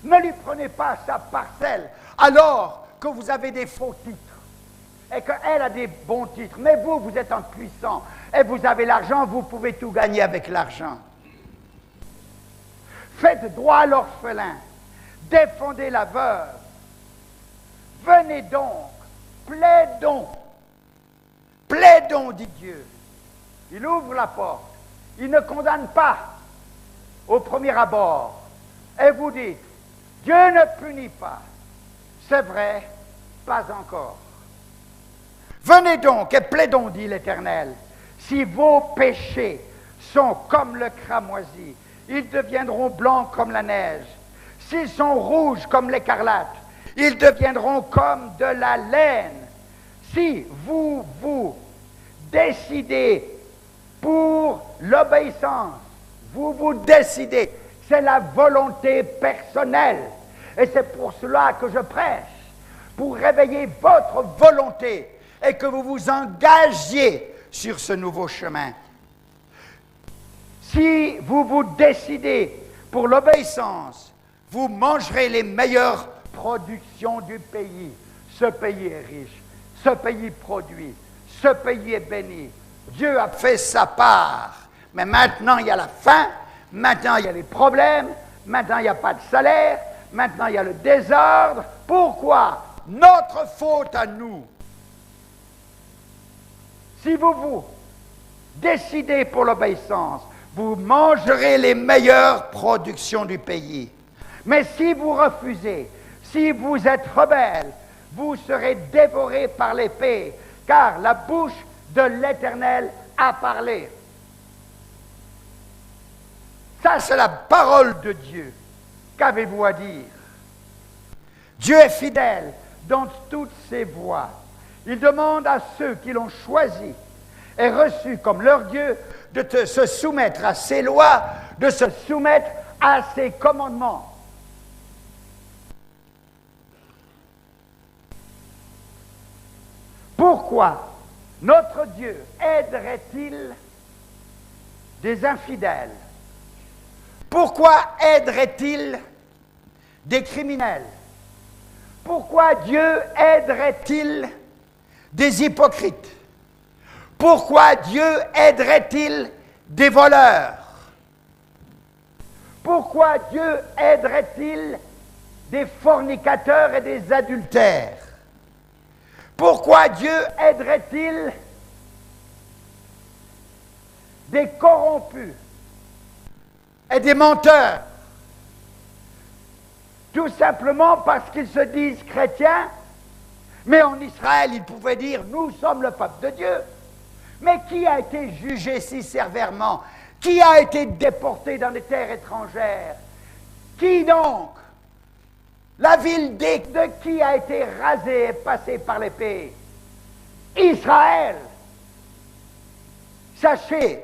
Ne lui prenez pas sa parcelle alors que vous avez des faux titres et qu'elle a des bons titres. Mais vous, vous êtes un puissant et vous avez l'argent, vous pouvez tout gagner avec l'argent. Faites droit à l'orphelin. Défendez la veuve. Venez donc, plaidons. Plaidons, dit Dieu. Il ouvre la porte. Il ne condamne pas au premier abord. Et vous dites, Dieu ne punit pas. C'est vrai, pas encore. Venez donc et plaidons, dit l'Éternel. Si vos péchés sont comme le cramoisi, ils deviendront blancs comme la neige. S'ils sont rouges comme l'écarlate, ils deviendront comme de la laine. Si vous vous décidez pour l'obéissance, vous vous décidez, c'est la volonté personnelle. Et c'est pour cela que je prêche, pour réveiller votre volonté et que vous vous engagiez sur ce nouveau chemin. Si vous vous décidez pour l'obéissance, vous mangerez les meilleures productions du pays. Ce pays est riche, ce pays produit, ce pays est béni. Dieu a fait sa part, mais maintenant il y a la faim, maintenant il y a les problèmes, maintenant il n'y a pas de salaire, maintenant il y a le désordre. Pourquoi? Notre faute à nous. Si vous vous décidez pour l'obéissance, vous mangerez les meilleures productions du pays. Mais si vous refusez, si vous êtes rebelle, vous serez dévorés par l'épée, car la bouche de l'Éternel a parlé. Ça, c'est la parole de Dieu. Qu'avez-vous à dire? Dieu est fidèle dans toutes ses voies. Il demande à ceux qui l'ont choisi et reçu comme leur Dieu de se soumettre à ses lois, de se soumettre à ses commandements. Pourquoi notre Dieu aiderait-il des infidèles? Pourquoi aiderait-il des criminels? Pourquoi Dieu aiderait-il des hypocrites? Pourquoi Dieu aiderait-il des voleurs? Pourquoi Dieu aiderait-il des fornicateurs et des adultères? Pourquoi Dieu aiderait-il des corrompus et des menteurs? Tout simplement parce qu'ils se disent chrétiens, mais en Israël, ils pouvaient dire « Nous sommes le peuple de Dieu ». Mais qui a été jugé si sévèrement? Qui a été déporté dans des terres étrangères? Qui donc? La ville de qui a été rasée et passée par l'épée? Israël. Sachez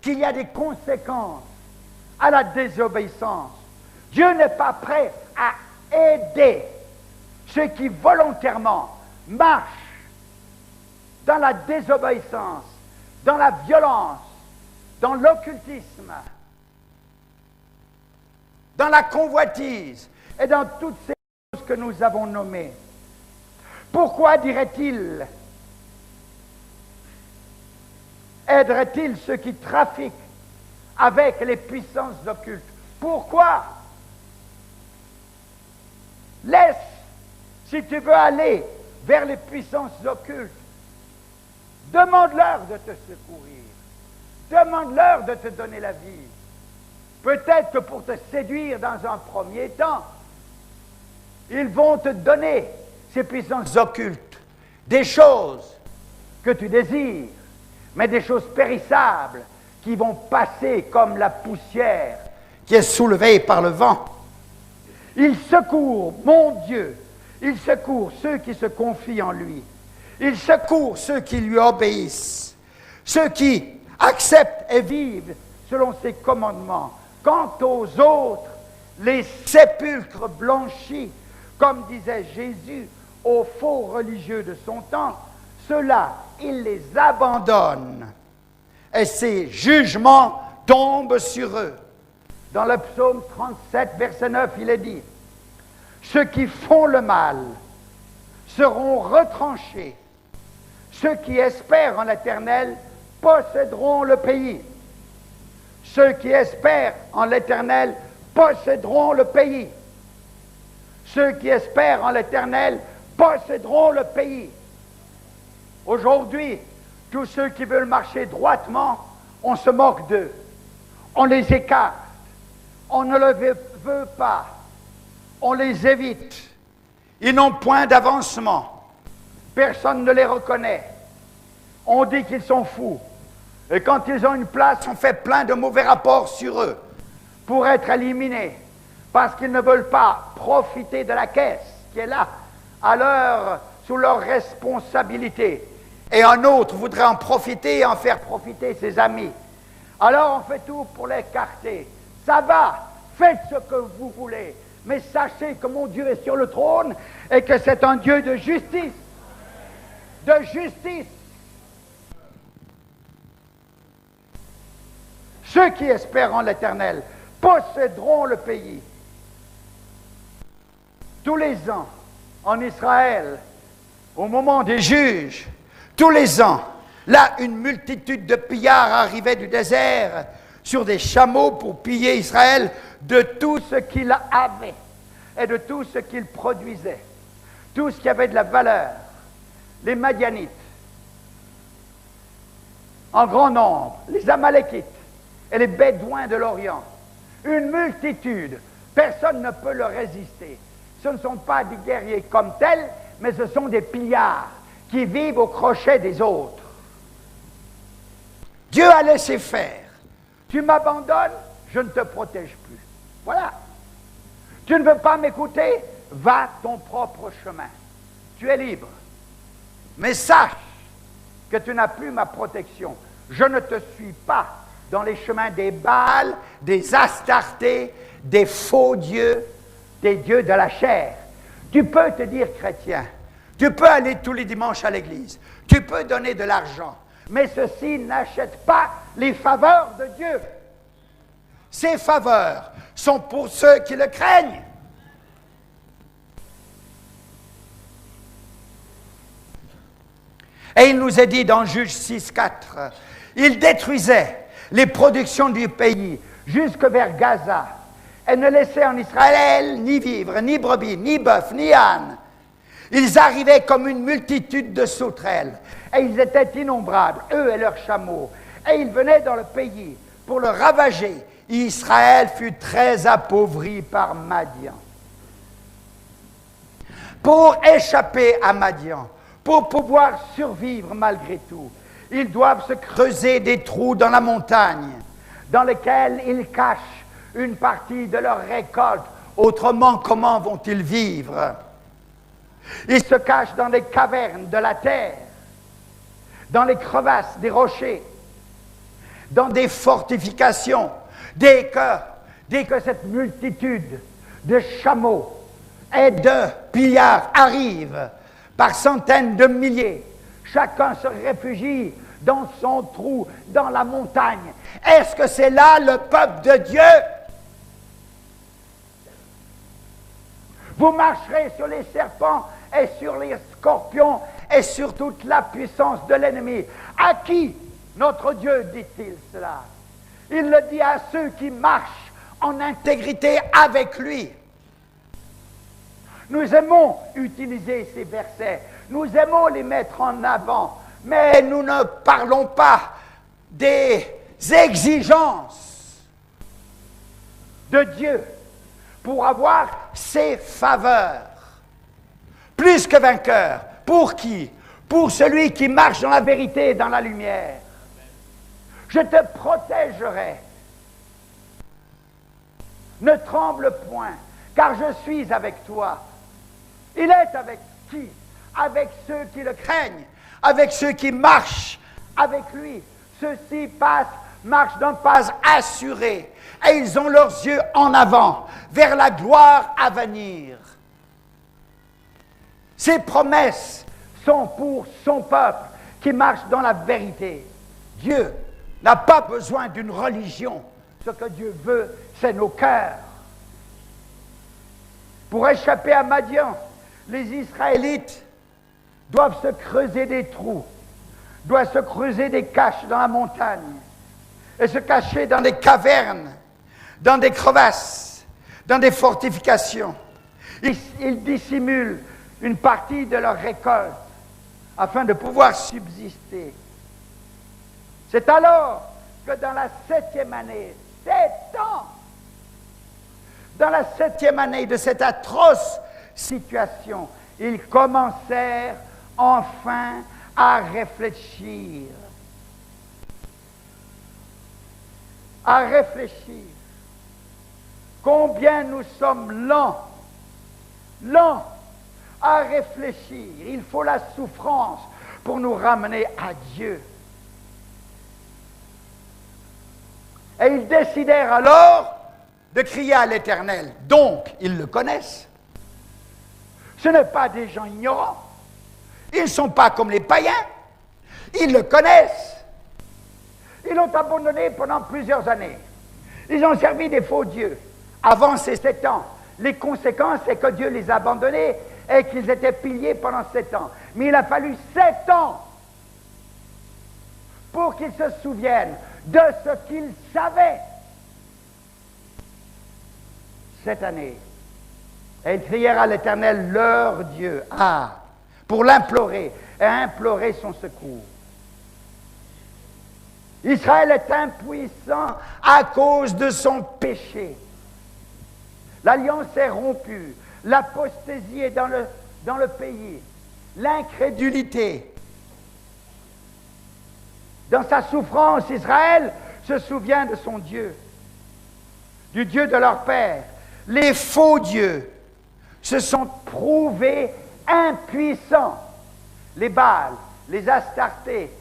qu'il y a des conséquences à la désobéissance. Dieu n'est pas prêt à aider ceux qui volontairement marchent dans la désobéissance, dans la violence, dans l'occultisme, dans la convoitise et dans toutes ces choses que nous avons nommées. Pourquoi dirait-il, aiderait-il ceux qui trafiquent avec les puissances occultes? Pourquoi? Laisse, si tu veux aller vers les puissances occultes, demande-leur de te secourir. Demande-leur de te donner la vie. Peut-être que pour te séduire dans un premier temps, ils vont te donner ces puissances occultes, des choses que tu désires, mais des choses périssables qui vont passer comme la poussière qui est soulevée par le vent. Il secourt, mon Dieu, il secourt ceux qui se confient en lui. Il secourt ceux qui lui obéissent, ceux qui acceptent et vivent selon ses commandements. Quant aux autres, les sépulcres blanchis, comme disait Jésus aux faux religieux de son temps, ceux-là, il les abandonne. Et ses jugements tombent sur eux. Dans le psaume 37, verset 9, il est dit, « Ceux qui font le mal seront retranchés. Ceux qui espèrent en l'Éternel posséderont le pays. » Ceux qui espèrent en l'Éternel posséderont le pays. Ceux qui espèrent en l'Éternel posséderont le pays. Aujourd'hui, tous ceux qui veulent marcher droitement, on se moque d'eux. On les écarte. On ne le veut pas. On les évite. Ils n'ont point d'avancement. Personne ne les reconnaît. On dit qu'ils sont fous. Et quand ils ont une place, on fait plein de mauvais rapports sur eux pour être éliminés. Parce qu'ils ne veulent pas profiter de la caisse qui est là, sous leur responsabilité. Et un autre voudrait en profiter et en faire profiter ses amis. Alors on fait tout pour l'écarter. Ça va, faites ce que vous voulez. Mais sachez que mon Dieu est sur le trône et que c'est un Dieu de justice. De justice. Ceux qui espèrent en l'Éternel posséderont le pays. Tous les ans, en Israël, au moment des juges, tous les ans, là, une multitude de pillards arrivait du désert sur des chameaux pour piller Israël de tout ce qu'il avait et de tout ce qu'il produisait, tout ce qui avait de la valeur. Les Madianites, en grand nombre, les Amalékites et les Bédouins de l'Orient, une multitude, personne ne peut leur résister. Ce ne sont pas des guerriers comme tels, mais ce sont des pillards qui vivent au crochet des autres. Dieu a laissé faire. Tu m'abandonnes, je ne te protège plus. Voilà. Tu ne veux pas m'écouter, va ton propre chemin. Tu es libre. Mais sache que tu n'as plus ma protection. Je ne te suis pas dans les chemins des Baals, des Astartés, des faux dieux, des dieux de la chair. Tu peux te dire chrétien. Tu peux aller tous les dimanches à l'église. Tu peux donner de l'argent. Mais ceci n'achète pas les faveurs de Dieu. Ces faveurs sont pour ceux qui le craignent. Et il nous est dit dans Juge 6:4, il détruisait les productions du pays jusque vers Gaza et ne laissait en Israël ni vivre, ni brebis, ni bœuf, ni âne. Ils arrivaient comme une multitude de sauterelles, et ils étaient innombrables, eux et leurs chameaux. Et ils venaient dans le pays pour le ravager. Israël fut très appauvri par Madian. Pour échapper à Madian, pour pouvoir survivre malgré tout, ils doivent se creuser des trous dans la montagne, dans lesquels ils cachent une partie de leur récolte. Autrement, comment vont-ils vivre? Ils se cachent dans les cavernes de la terre, dans les crevasses des rochers, dans des fortifications. Dès que cette multitude de chameaux et de pillards arrive par centaines de milliers, chacun se réfugie dans son trou, dans la montagne. Est-ce que c'est là le peuple de Dieu? Vous marcherez sur les serpents et sur les scorpions et sur toute la puissance de l'ennemi. À qui notre Dieu dit-il cela? Il le dit à ceux qui marchent en intégrité avec lui. Nous aimons utiliser ces versets, nous aimons les mettre en avant, mais nous ne parlons pas des exigences de Dieu pour avoir ses faveurs. Plus que vainqueur. Pour qui? Pour celui qui marche dans la vérité et dans la lumière. Je te protégerai. Ne tremble point, car je suis avec toi. Il est avec qui? avec ceux qui le craignent, avec ceux qui marchent avec lui. Ceux-ci marchent d'un pas assuré, et ils ont leurs yeux en avant, vers la gloire à venir. Ces promesses sont pour son peuple qui marche dans la vérité. Dieu n'a pas besoin d'une religion. Ce que Dieu veut, c'est nos cœurs. Pour échapper à Madian, les Israélites doivent se creuser des trous, doivent se creuser des caches dans la montagne et se cacher dans des cavernes, dans des crevasses, dans des fortifications. Ils dissimulent une partie de leur récolte afin de pouvoir subsister. C'est alors que dans la 7e année, 7 ans, dans la 7e année de cette atroce situation, ils commencèrent enfin à réfléchir. À réfléchir. Combien nous sommes lents à réfléchir. Il faut la souffrance pour nous ramener à Dieu. Et ils décidèrent alors de crier à l'Éternel. Donc, ils le connaissent. Ce ne sont pas des gens ignorants. Ils ne sont pas comme les païens. Ils le connaissent. Ils l'ont abandonné pendant plusieurs années. Ils ont servi des faux dieux. Avant ces 7 ans, les conséquences, c'est que Dieu les a abandonnés et qu'ils étaient piliers pendant 7 ans. Mais il a fallu 7 ans pour qu'ils se souviennent de ce qu'ils savaient. Cette année, et ils crièrent à l'Éternel, leur Dieu, pour l'implorer et implorer son secours. Israël est impuissant à cause de son péché. L'alliance est rompue, l'apostasie est dans le pays, l'incrédulité. Dans sa souffrance, Israël se souvient de son Dieu, du Dieu de leur père. Les faux dieux se sont prouvés impuissants. Les Baals, les Astartés,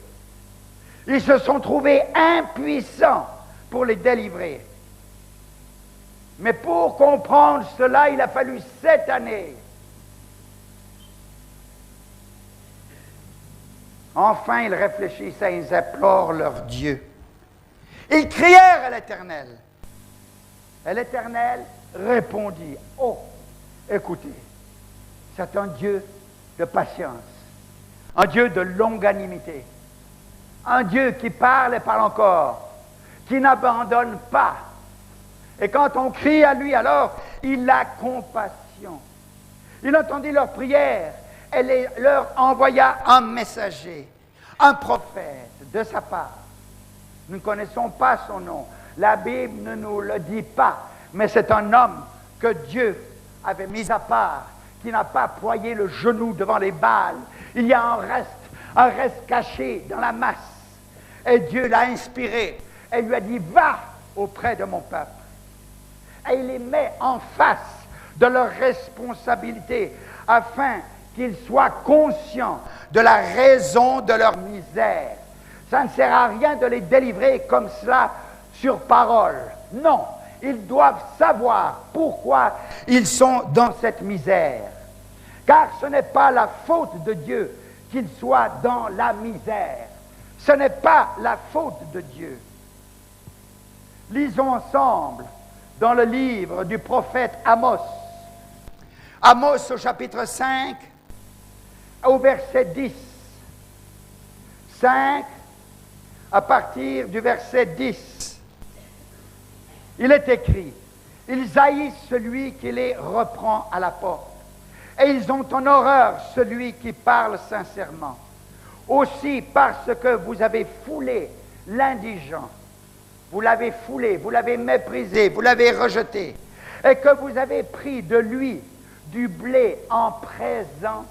ils se sont trouvés impuissants pour les délivrer. Mais pour comprendre cela, il a fallu 7 années. Enfin, ils réfléchissent et ils implorent leur Dieu. Ils crièrent à l'Éternel. Et l'Éternel répondit, « Oh, écoutez, c'est un Dieu de patience, un Dieu de longanimité, un Dieu qui parle et parle encore, qui n'abandonne pas. Et quand on crie à lui, alors, il a compassion. Il entendit leurs prières et leur envoya un messager, un prophète de sa part. Nous ne connaissons pas son nom. La Bible ne nous le dit pas, mais c'est un homme que Dieu avait mis à part, qui n'a pas ployé le genou devant les Baals. Il y a un reste caché dans la masse. Et Dieu l'a inspiré et lui a dit, va auprès de mon peuple. Et il les met en face de leurs responsabilités afin qu'ils soient conscients de la raison de leur misère. Ça ne sert à rien de les délivrer comme cela sur parole. Non, ils doivent savoir pourquoi ils sont dans cette misère. Car ce n'est pas la faute de Dieu qu'ils soient dans la misère. Ce n'est pas la faute de Dieu. Lisons ensemble dans le livre du prophète Amos. Amos au chapitre 5, au verset 10. 5, à partir du verset 10. Il est écrit, « Ils haïssent celui qui les reprend à la porte, et ils ont en horreur celui qui parle sincèrement. Aussi parce que vous avez foulé l'indigent, vous l'avez foulé, vous l'avez méprisé, vous l'avez rejeté, et que vous avez pris de lui du blé en présent.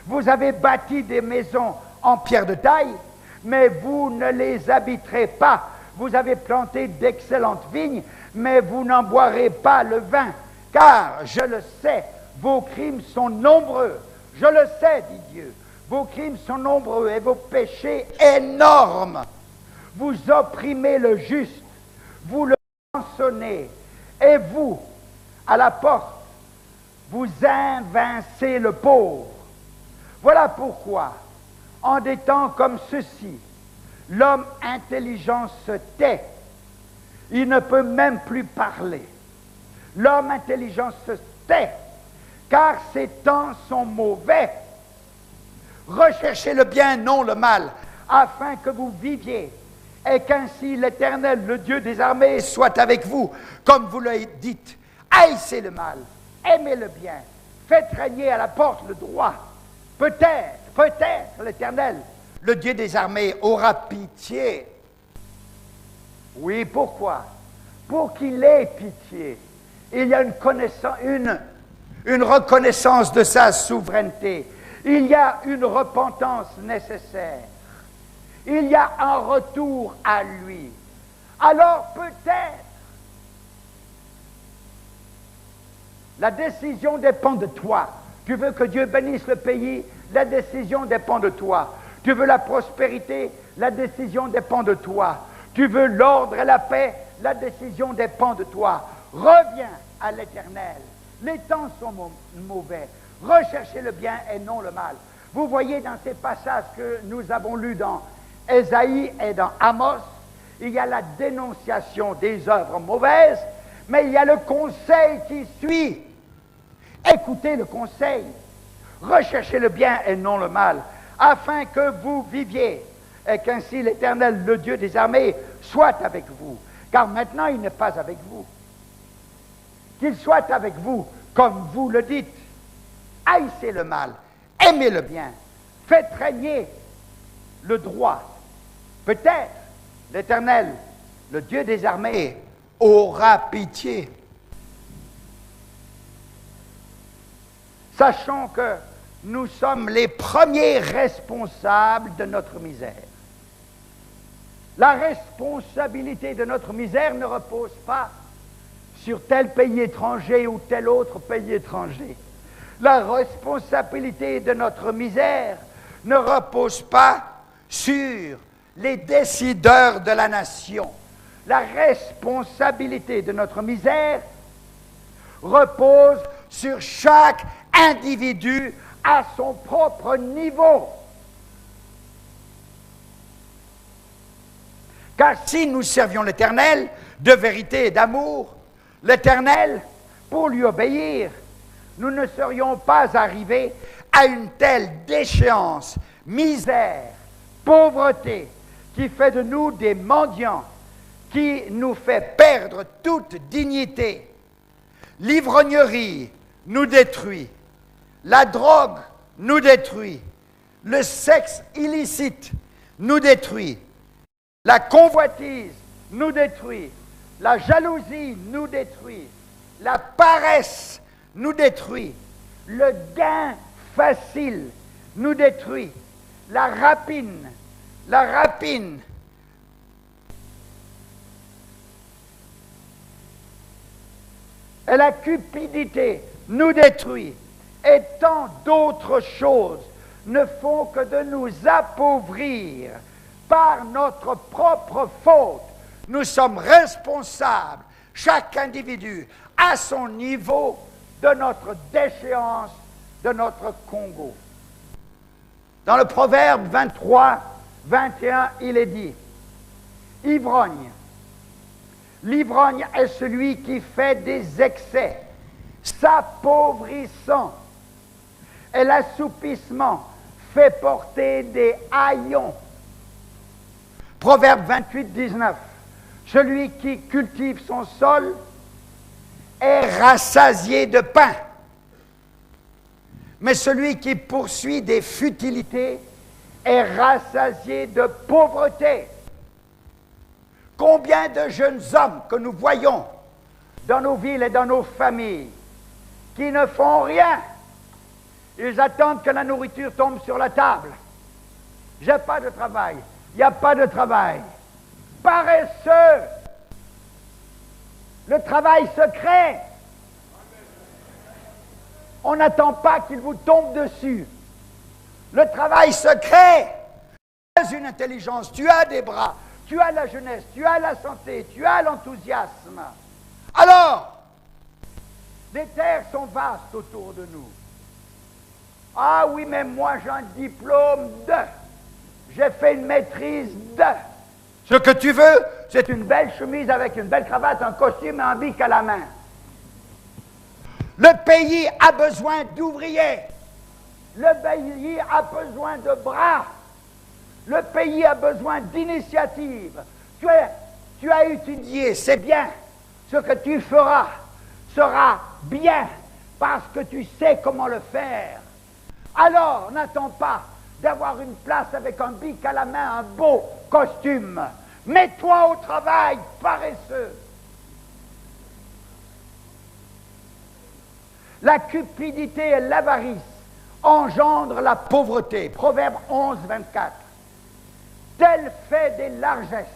Vous avez bâti des maisons en pierre de taille, mais vous ne les habiterez pas. Vous avez planté d'excellentes vignes, mais vous n'en boirez pas le vin. Car, je le sais, vos crimes sont nombreux, Je le sais, dit Dieu. Vos crimes sont nombreux et vos péchés énormes. Vous opprimez le juste, vous le rançonnez, et vous, à la porte, vous invincez le pauvre. Voilà pourquoi, en des temps comme ceux-ci, l'homme intelligent se tait. Il ne peut même plus parler. L'homme intelligent se tait, car ces temps sont mauvais. Recherchez le bien, non le mal, afin que vous viviez, et qu'ainsi l'Éternel, le Dieu des armées, soit avec vous, comme vous le dites. Haïssez le mal, aimez le bien, faites régner à la porte le droit. Peut-être l'Éternel, le Dieu des armées, aura pitié. Oui, pourquoi? Pour qu'il ait pitié. Il y a une reconnaissance de sa souveraineté. Il y a une repentance nécessaire. Il y a un retour à lui. Alors peut-être, la décision dépend de toi. Tu veux que Dieu bénisse le pays, la décision dépend de toi. Tu veux la prospérité, la décision dépend de toi. Tu veux l'ordre et la paix, la décision dépend de toi. Reviens à l'Éternel. Les temps sont mauvais. Recherchez le bien et non le mal. Vous voyez dans ces passages que nous avons lus dans Ésaïe et dans Amos, il y a la dénonciation des œuvres mauvaises, mais il y a le conseil qui suit. Écoutez le conseil. Recherchez le bien et non le mal, afin que vous viviez, et qu'ainsi l'Éternel, le Dieu des armées, soit avec vous. Car maintenant, il n'est pas avec vous. Qu'il soit avec vous, comme vous le dites. Haïssez le mal, aimez le bien, faites régner le droit. Peut-être l'Éternel, le Dieu des armées, aura pitié. Sachons que nous sommes les premiers responsables de notre misère. La responsabilité de notre misère ne repose pas sur tel pays étranger ou tel autre pays étranger. La responsabilité de notre misère ne repose pas sur les décideurs de la nation. La responsabilité de notre misère repose sur chaque individu à son propre niveau. Car si nous servions l'Éternel de vérité et d'amour, l'Éternel, pour lui obéir, nous ne serions pas arrivés à une telle déchéance, misère, pauvreté, qui fait de nous des mendiants, qui nous fait perdre toute dignité. L'ivrognerie nous détruit, la drogue nous détruit, le sexe illicite nous détruit, la convoitise nous détruit, la jalousie nous détruit, la paresse nous détruit, le gain facile nous détruit, la rapine et la cupidité nous détruit, et tant d'autres choses ne font que de nous appauvrir par notre propre faute. Nous sommes responsables, chaque individu, à son niveau, de notre déchéance, de notre Congo. Dans le Proverbe 23, 21, il est dit, « Ivrogne, l'ivrogne est celui qui fait des excès, s'appauvrissant, et l'assoupissement fait porter des haillons. » Proverbe 28, 19, « Celui qui cultive son sol est rassasié de pain, mais celui qui poursuit des futilités est rassasié de pauvreté. » Combien de jeunes hommes que nous voyons dans nos villes et dans nos familles qui ne font rien. Ils attendent que la nourriture tombe sur la table. J'ai pas de travail. Il n'y a pas de travail. Paresseux. Le travail se crée. On n'attend pas qu'il vous tombe dessus. Le travail se crée. Tu as une intelligence, tu as des bras, tu as la jeunesse, tu as la santé, tu as l'enthousiasme. Alors, les terres sont vastes autour de nous. Ah oui, mais moi j'ai un diplôme de. J'ai fait une maîtrise de. Ce que tu veux, c'est une belle chemise avec une belle cravate, un costume et un bic à la main. Le pays a besoin d'ouvriers. Le pays a besoin de bras. Le pays a besoin d'initiatives. Tu as étudié, c'est bien. Ce que tu feras sera bien parce que tu sais comment le faire. Alors, n'attends pas d'avoir une place avec un bic à la main, un beau costume. Mets-toi au travail, paresseux. La cupidité et l'avarice engendrent la pauvreté. Proverbe 11, 24. Tel fait des largesses,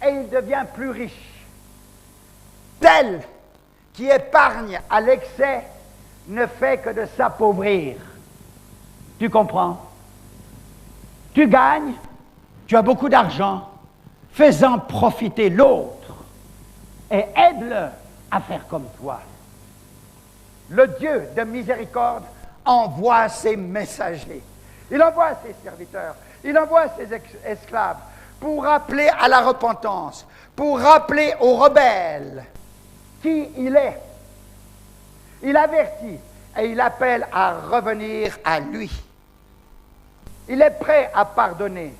et il devient plus riche. Tel qui épargne à l'excès ne fait que de s'appauvrir. Tu comprends? Tu gagnes, tu as beaucoup d'argent, fais-en profiter l'autre et aide-le à faire comme toi. Le Dieu de miséricorde envoie ses messagers. Il envoie ses serviteurs, il envoie ses esclaves pour rappeler à la repentance, pour rappeler aux rebelles qui il est. Il avertit et il appelle à revenir à lui. Il est prêt à pardonner.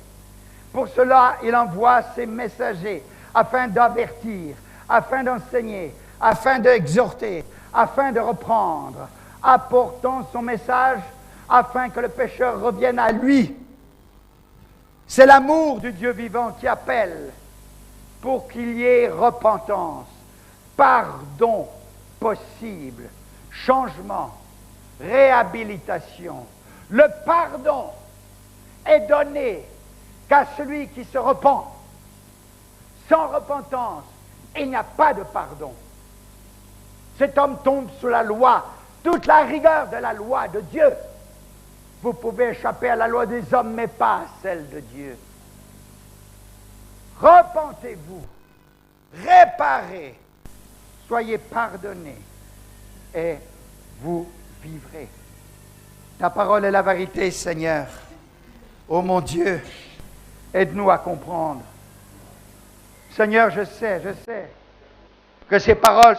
Pour cela, il envoie ses messagers afin d'avertir, afin d'enseigner, afin d'exhorter, afin de reprendre, apportant son message afin que le pécheur revienne à lui. C'est l'amour du Dieu vivant qui appelle pour qu'il y ait repentance, pardon possible, changement, réhabilitation. Le pardon est donné qu'à celui qui se repent. Sans repentance, il n'y a pas de pardon. Cet homme tombe sous la loi, toute la rigueur de la loi de Dieu. Vous pouvez échapper à la loi des hommes, mais pas à celle de Dieu. Repentez-vous, réparez, soyez pardonnés, et vous vivrez. Ta parole est la vérité, Seigneur. Oh mon Dieu, aide-nous à comprendre. Seigneur, je sais que ces paroles